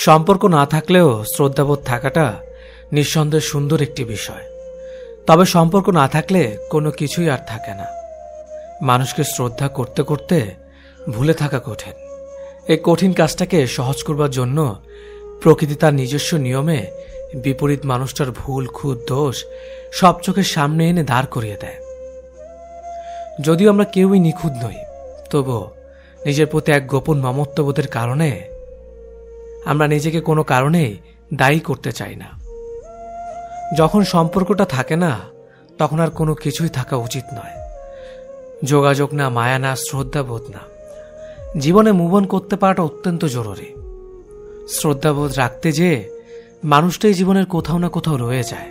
সম্পর্ক না থাকলেও শ্রদ্ধাবোধ থাকাটা নিঃসন্দেহে সুন্দর একটি বিষয়। তবে সম্পর্ক না থাকলে কোনো কিছুই আর থাকে না। মানুষকে শ্রদ্ধা করতে করতে ভুলে থাকা কঠিন। এই কঠিন কাজটাকে সহজ করবার জন্য প্রকৃতি তার নিজস্ব নিয়মে বিপরীত মানুষটার ভুল খুঁত দোষ সব চোখের সামনে এনে দাঁড় করিয়ে দেয়। যদিও আমরা কেউই নিখুঁত নই, তবুও নিজের প্রতি এক গোপন মমত্ববোধের কারণে আমরা নিজেকে কোনো কারণেই দায়ী করতে চাই না। যখন সম্পর্কটা থাকে না, তখন আর কোনো কিছুই থাকা উচিত নয়। যোগাযোগ না, মায়া না, শ্রদ্ধাবোধ না। জীবনে মুভ অন করতে পারাটা অত্যন্ত জরুরি। শ্রদ্ধাবোধ রাখতে যেয়ে মানুষটাই জীবনের কোথাও না কোথাও রয়ে যায়।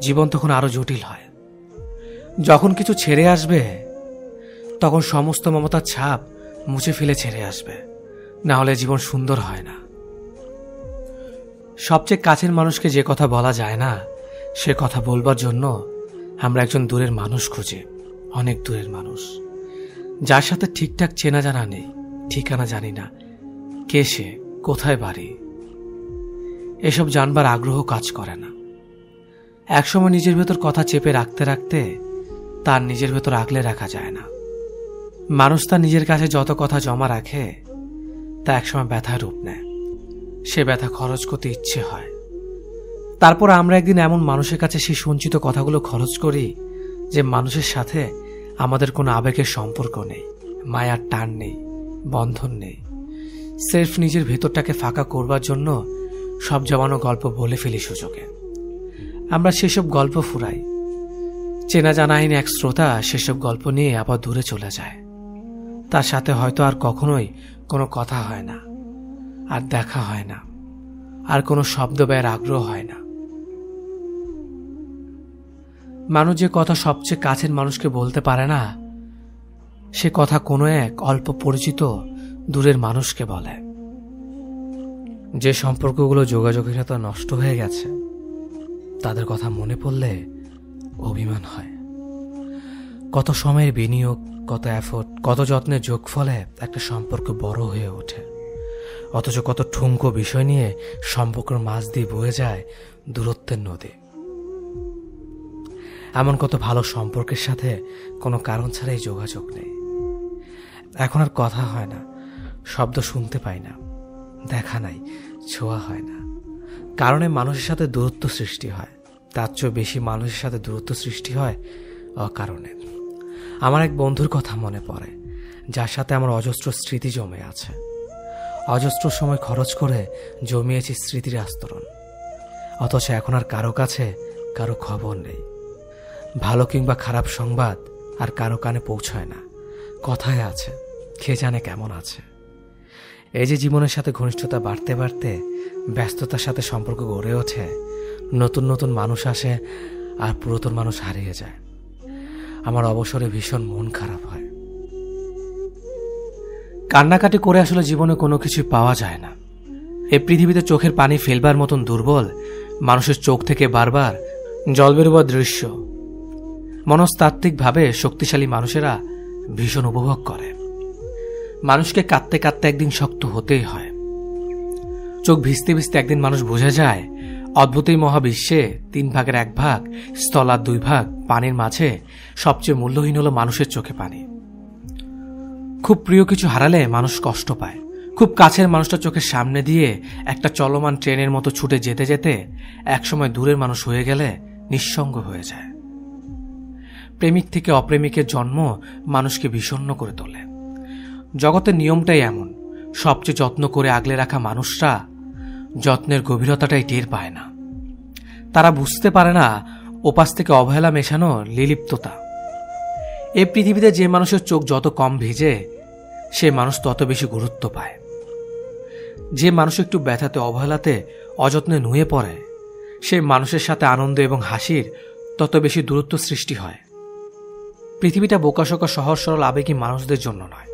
জীবন তখন আরো জটিল হয়। যখন কিছু ছেড়ে আসবে, তখন সমস্ত মমতার ছাপ মুছে ফেলে ছেড়ে আসবে, না হলে জীবন সুন্দর হয় না। সবচেয়ে কাছের মানুষকে যে কথা বলা যায় না, সে কথা বলবার জন্য আমরা একজন দূরের মানুষ খুঁজি, অনেক দূরের মানুষ, যার সাথে ঠিকঠাক চেনা জানা নেই, ঠিকানা জানি না, কে সে, কোথায় বাড়ি, এসব জানবার আগ্রহ কাজ করে না। একসময় নিজের ভেতর কথা চেপে রাখতে রাখতে তার নিজের ভেতর আগলে রাখা যায় না। মানুষ তার নিজের কাছে যত কথা জমা রাখে তা একসময় ব্যথার রূপ নেয়। সে ব্যথা খরচ করতে ইচ্ছে হয়। তারপর আমরা একদিন এমন মানুষের কাছে সেই সঞ্চিত কথাগুলো খরচ করি যে মানুষের সাথে আমাদের কোনো আবেগের সম্পর্ক নেই, মায়ার টান নেই, বন্ধন নেই। সির্ফ নিজের ভেতরটাকে ফাঁকা করবার জন্য সব জমানো গল্প বলে ফেলি সুযোগে। আমরা সেসব গল্প ফুরাই। চেনা জানাহীন এক শ্রোতা সেসব গল্প নিয়ে আবার দূরে চলে যায়। তার সাথে হয়তো আর কখনোই কোনো কথা হয় না, আর দেখা হয় না, আর কোনো শব্দ ব্যয়ের আগ্রহ হয় না। মানুষ যে কথা সবচেয়ে কাছের মানুষকে বলতে পারে না, সে কথা কোনো এক অল্প পরিচিত দূরের মানুষকে বলে। যে সম্পর্কগুলো যোগাযোগহীনতা নষ্ট হয়ে গেছে, তাদের কথা মনে পড়লে অভিমান হয়। কত সময়ের বিনিয়োগ, কত এফোর্ট, কত যত্নের যোগফলে একটা সম্পর্ক বড় হয়ে ওঠে, অথচ কত ঠুনকো বিষয় নিয়ে সম্পর্কের মাঝ দিয়ে বয়ে যায় দূরত্বের নদী। এমন কত ভালো সম্পর্কের সাথে কোনো কারণ ছাড়াই যোগাযোগ নেই। এখন আর কথা হয় না, শব্দ শুনতে পাই না, দেখা নাই, ছোঁয়া হয় না। কারণে মানুষের সাথে দূরত্ব সৃষ্টি হয়। তার চেয়ে বেশি মানুষের সাথে দূরত্ব সৃষ্টি হয় অকারণে। আমার এক বন্ধুর কথা মনে পড়ে, যার সাথে আমার অজস্র স্মৃতি জমে আছে। অজস্র সময় খরচ করে জমিয়েছি স্মৃতির আস্তরণ, অথচ এখন আর কারো কাছে কারো খবর নেই। ভালো কিংবা খারাপ সংবাদ আর কারো কানে পৌঁছায় না। কথায় আছে, কে জানে কেমন আছে। এই যে জীবনের সাথে ঘনিষ্ঠতা বাড়তে বাড়তে ব্যস্ততার সাথে সম্পর্ক গড়ে ওঠে, নতুন নতুন মানুষ আসে আর পুরাতন মানুষ হারিয়ে যায়। আমার অবসরে ভীষণ মন খারাপ হয়। কান্নাকাটি করে আসলে জীবনে কোনো কিছু পাওয়া যায় না। এই পৃথিবীতে চোখের পানি ফেলবার মতন দুর্বল মানুষের চোখ থেকে বারবার জল বেরোবার দৃশ্য মনস্তাত্ত্বিকভাবে শক্তিশালী মানুষেরা ভীষণ উপভোগ করে। মানুষকে কাঁদতে কাঁদতে একদিন শক্ত হতেই হয়। চোখ ভিজতে ভিজতে একদিন মানুষ বুঝে যায়, অদ্ভুত এই মহাবিশ্বে 3 ভাগের 1 ভাগ স্থল আর 2 ভাগ পানির মাঝে সবচেয়ে মূল্যহীন হলো মানুষের চোখে পানি। খুব প্রিয় কিছু হারালে মানুষ কষ্ট পায়। খুব কাছের মানুষটা চোখের সামনে দিয়ে একটা চলমান ট্রেনের মতো ছুটে যেতে যেতে একসময় দূরের মানুষ হয়ে গেলে নিঃসঙ্গ হয়ে যায়। প্রেমিক থেকে অপ্রেমিকের জন্ম মানুষকে বিষণ্ণ করে তোলে। জগতের নিয়মটাই এমন, সবচেয়ে যত্ন করে আগলে রাখা মানুষরা যত্নের গভীরতাটাই টের পায় না। তারা বুঝতে পারে না ওপাশ থেকে অবহেলা মেশানো লিলিপ্ততা। এই পৃথিবীতে যে মানুষের চোখ যত কম ভিজে, সে মানুষ তত বেশি গুরুত্ব পায়। যে মানুষ একটু ব্যথাতে, অবহেলাতে, অযত্নে নুয়ে পড়ে, সে মানুষের সাথে আনন্দ এবং হাসির তত বেশি দূরত্ব সৃষ্টি হয়। পৃথিবীটা বোকাশোকা সহজ সরল আবেগী মানুষদের জন্য নয়।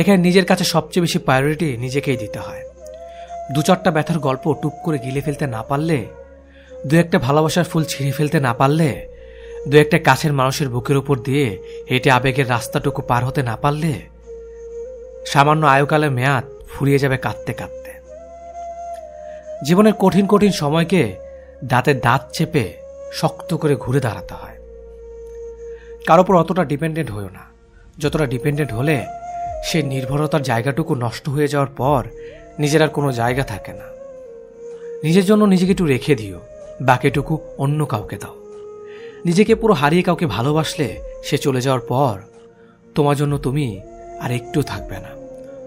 এখানে নিজের কাছে সবচেয়ে বেশি প্রায়োরিটি নিজেকেই দিতে হয়। 2-4টা ব্যথার গল্প টুপ করে গিলে ফেলতে না পারলে, 2-একটা ভালোবাসার ফুল ছিঁড়ে ফেলতে না পারলে, 2-একটা কাছের মানুষের বুকের উপর দিয়ে হেঁটে আবেগের রাস্তাটুকু পার হতে না পারলে, সামান্য আয়ুকালের মেয়াদ ফুরিয়ে যাবে কাঁদতে কাঁদতে। জীবনের কঠিন কঠিন সময়কে দাঁতে দাঁত চেপে শক্ত করে ঘুরে দাঁড়াতে হয়। কারো উপর অতটা ডিপেন্ডেন্ট হয়েও না, যতটা ডিপেন্ডেন্ট হলে সেই নির্ভরতার জায়গাটুকু নষ্ট হয়ে যাওয়ার পর নিজের আর কোনো জায়গা থাকে না। নিজের জন্য নিজেকে একটু রেখে দিও, বাকিটুকু অন্য কাউকে দাও। নিজেকে পুরো হারিয়ে কাউকে ভালোবাসলে সে চলে যাওয়ার পর তোমার জন্য তুমি আর একটু থাকবে না।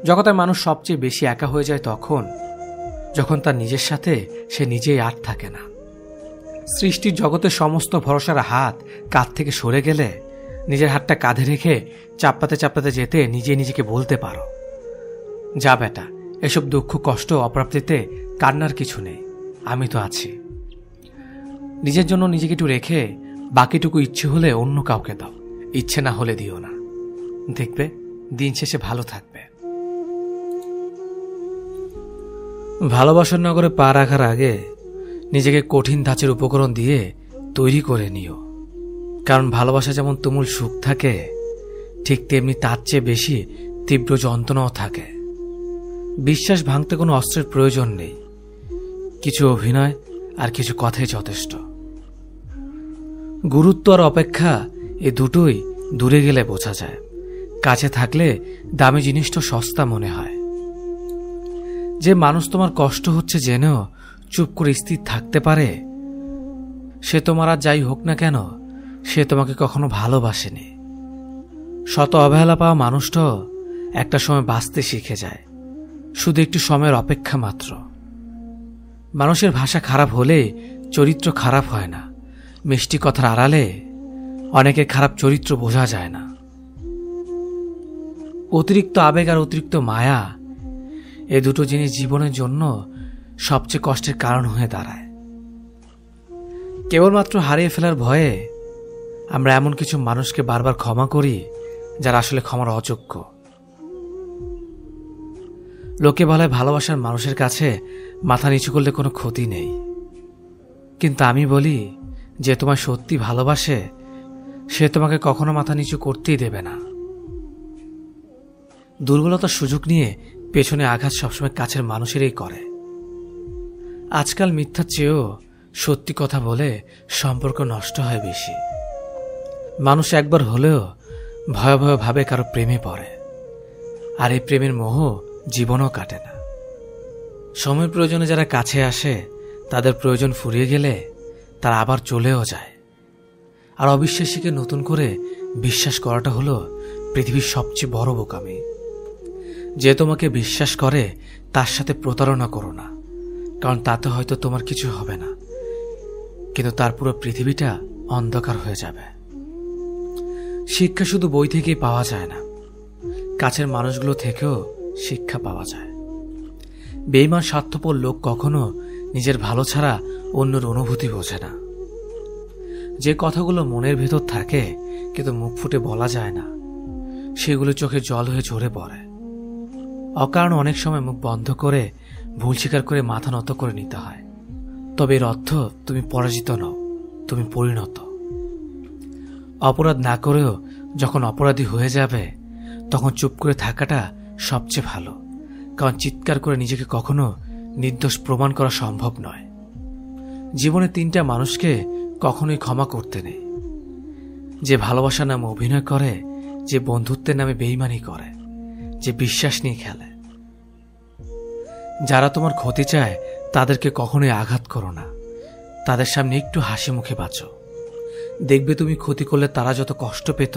জগতের মানুষ সবচেয়ে বেশি একা হয়ে যায় তখন, যখন তার নিজের সাথে সে নিজেই আর থাকে না। সৃষ্টির জগতের সমস্ত ভরসার হাত কাঁধ থেকে সরে গেলে নিজের হাতটা কাঁধে রেখে চাপড়াতে চাপড়াতে যেতে নিজে নিজেকে বলতে পারো, যা বেটা, এসব দুঃখ কষ্ট অপ্রাপ্তিতে কান্নার কিছু নেই, আমি তো আছি। নিজের জন্য নিজেকে একটু রেখে বাকিটুকু ইচ্ছে হলে অন্য কাউকে দাও, ইচ্ছে না হলে দিও না। দেখবে দিন শেষে ভালো থাকবে। ভালোবাসার নগরে পা রাখার আগে নিজেকে কঠিন ধাঁচের উপকরণ দিয়ে তৈরি করে নিও। কারণ ভালোবাসা যেমন তুমুল সুখ থাকে, ঠিক তেমনি তার চেয়ে বেশি তীব্র যন্ত্রণাও থাকে। বিশ্বাস ভাঙতে কোনো অস্ত্রের প্রয়োজন নেই, কিছু অভিনয় আর কিছু কথাই যথেষ্ট। গুরুত্ব আর অপেক্ষা এ দুটোই দূরে গেলে বোঝা যায়, কাছে থাকলে দামি জিনিসটা সস্তা মনে হয়। যে মানুষ তোমার কষ্ট হচ্ছে জেনেও চুপ করে স্থির থাকতে পারে, সে তোমার আর যাই হোক না কেন, সে তোমাকে কখনো ভালোবাসেনি। শত অবহেলা পাওয়া মানুষটাও একটা সময় বাঁচতে শিখে যায়, শুধু একটু সময়ের অপেক্ষা মাত্র। মানুষের ভাষা খারাপ হলে চরিত্র খারাপ হয় না, মিষ্টি কথার আড়ালে অনেকের খারাপ চরিত্র বোঝা যায় না। অতিরিক্ত আবেগ আর অতিরিক্ত মায়া, এ দুটো জিনিস জীবনের জন্য সবচেয়ে কষ্টের কারণ হয়ে দাঁড়ায়। কেবলমাত্র হারিয়ে ফেলার ভয়ে আমরা এমন কিছু মানুষকে বারবার ক্ষমা করি যারা আসলে ক্ষমার অযোগ্য। লোকে বলে ভালোবাসার মানুষের কাছে মাথা নিচু করলে কোনো ক্ষতি নেই, কিন্তু আমি বলি যে তোমায় সত্যি ভালোবাসে সে তোমাকে কখনো মাথা নিচু করতেই দেবে না। দুর্বলতার সুযোগ নিয়ে পেছনে আঘাত সবসময় কাছের মানুষেরই করে। আজকাল মিথ্যার চেয়েও সত্যি কথা বলে সম্পর্ক নষ্ট হয় বেশি। মানুষ একবার হলেও ভয়াবহ ভাবে কারো প্রেমে পড়ে, আর এই প্রেমের মোহ জীবনও কাটে না। সময়ের প্রয়োজনে যারা কাছে আসে তাদের প্রয়োজন ফুরিয়ে গেলে তারা আবার চলেও যায়। আর অবিশ্বাসীকে নতুন করে বিশ্বাস করাটা হলো পৃথিবীর সবচেয়ে বড় বোকামি। যে তোমাকে বিশ্বাস করে তার সাথে প্রতারণা করো না, কারণ তাতে হয়তো তোমার কিছু হবে না, কিন্তু তার পুরো পৃথিবীটা অন্ধকার হয়ে যাবে। শিক্ষা শুধু বই থেকেই পাওয়া যায় না, কাছের মানুষগুলো থেকেও শিক্ষা পাওয়া যায়। বেঈমান স্বার্থপর লোক কখনো নিজের ভালো ছাড়া অন্যের অনুভূতি বোঝে না। যে কথাগুলো মনের ভেতর থাকে কিন্তু মুখ ফুটে বলা যায় না, সেগুলো চোখে জল হয়ে ঝরে পড়ে। অকারণে অনেক সময় মুখ বন্ধ করে ভুল স্বীকার করে মাথা নত করে নিতে হয়। তবে এর অর্থ তুমি পরাজিত নও, তুমি পরিণত। অপরাধ না করেও যখন অপরাধী হয়ে যাবে তখন চুপ করে থাকাটা সবচেয়ে ভালো, কারণ চিৎকার করে নিজেকে কখনো নির্দোষ প্রমাণ করা সম্ভব নয়। জীবনে তিনটা মানুষকে কখনোই ক্ষমা করতে নেই: যে ভালোবাসার নামে অভিনয় করে, যে বন্ধুত্বের নামে বেইমানি করে, যে বিশ্বাস নিয়ে খেলে। যারা তোমার ক্ষতি চায় তাদেরকে কখনোই আঘাত করো না, তাদের সামনে একটু হাসি মুখে বাঁচো। দেখবে তুমি ক্ষতি করলে তারা যত কষ্ট পেত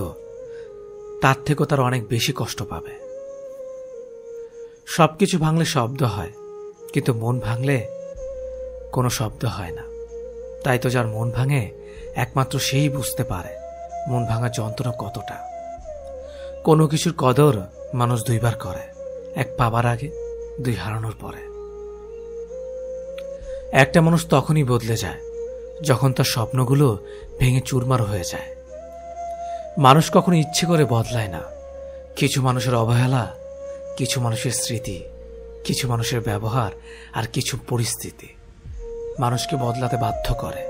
তার থেকেও তারা অনেক বেশি কষ্ট পাবে। সবকিছু ভাঙলে শব্দ হয়, কিন্তু মন ভাঙলে কোনো শব্দ হয় না। তাই তো যার মন ভাঙে একমাত্র সেই বুঝতে পারে মন ভাঙার যন্ত্রণা কতটা। কোনো কিছুর কদর মানুষ দুইবার করে, এক পাবার আগে, দুই হারানোর পরে। একটা মানুষ তখনই বদলে যায় যখন তার স্বপ্নগুলো ভেঙে চুরমার হয়ে যায়। মানুষ কখনো ইচ্ছে করে বদলায় না। কিছু মানুষের অবহেলা, কিছু মানুষের স্মৃতি, কিছু মানুষের ব্যবহার আর কিছু পরিস্থিতি মানুষকে বদলাতে বাধ্য করে।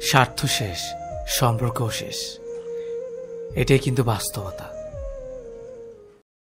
স্বার্থ শেষ, সম্পর্কও শেষ, এটাই কিন্তু বাস্তবতা।